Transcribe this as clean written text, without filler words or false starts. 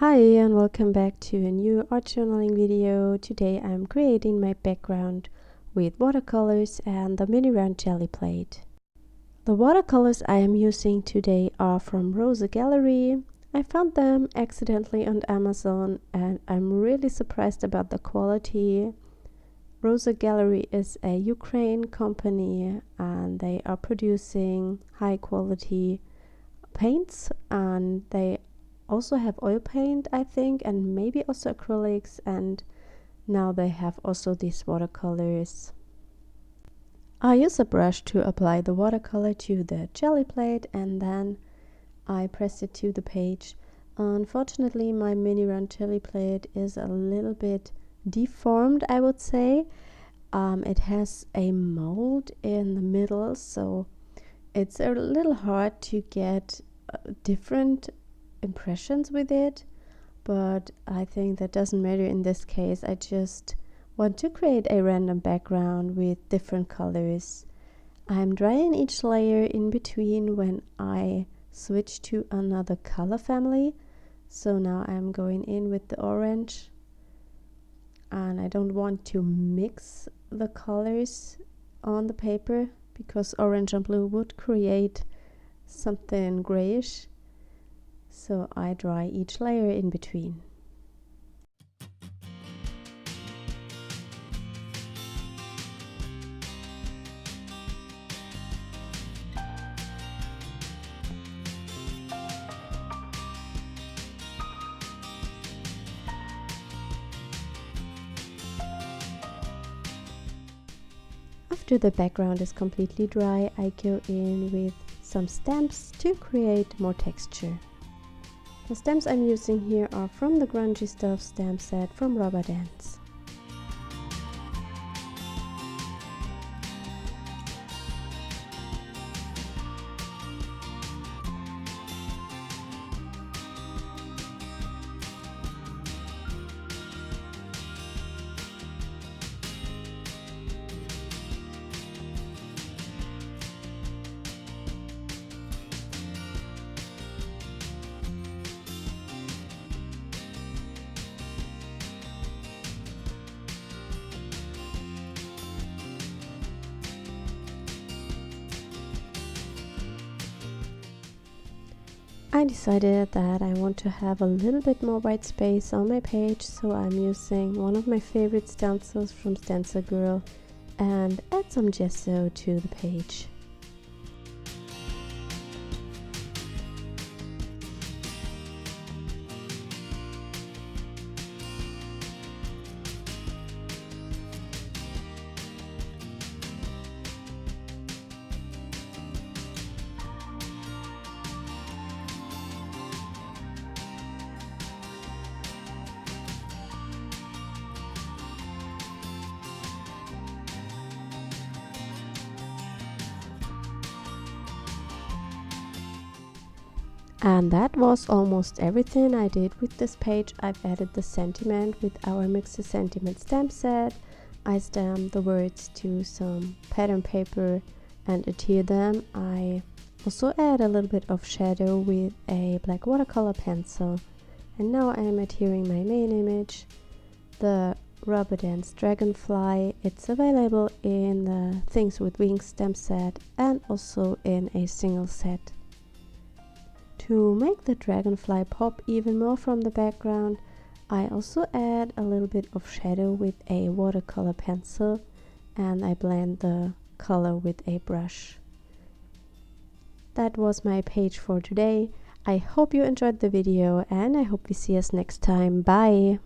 Hi and welcome back to a new art journaling video. Today I'm creating my background with watercolors and the mini round Gelli Plate. The watercolors I am using today are from Rosa Gallery. I found them accidentally on Amazon and I'm really surprised about the quality. Rosa Gallery is a Ukraine company and they are producing high quality paints, and they also have oil paint, I think, and maybe also acrylics, and now they have also these watercolors. I use a brush to apply the watercolor to the Gelli Plate and then I press it to the page. Unfortunately, my mini round Gelli Plate is a little bit deformed, I would say. It has a mold in the middle, so it's a little hard to get different impressions with it, but I think that doesn't matter in this case. I just want to create a random background with different colors. I'm drying each layer in between when I switch to another color family. So now I'm going in with the orange, and I don't want to mix the colors on the paper because orange and blue would create something grayish. So I dry each layer in between. After the background is completely dry, I go in with some stamps to create more texture. The stamps I'm using here are from the Grungy Stuff stamp set from Rubber Dance. I decided that I want to have a little bit more white space on my page, so I'm using one of my favorite stencils from Stencil Girl and add some gesso to the page. And that was almost everything I did with this page. I've added the sentiment with our Mix the Sentiment stamp set. I stamped the words to some pattern paper and adhere them. I also add a little bit of shadow with a black watercolor pencil. And now I am adhering my main image, the Rubber Dance Dragonfly. It's available in the Things with Wings stamp set and also in a single set. To make the dragonfly pop even more from the background, I also add a little bit of shadow with a watercolor pencil and I blend the color with a brush. That was my page for today. I hope you enjoyed the video and I hope we see us next time. Bye!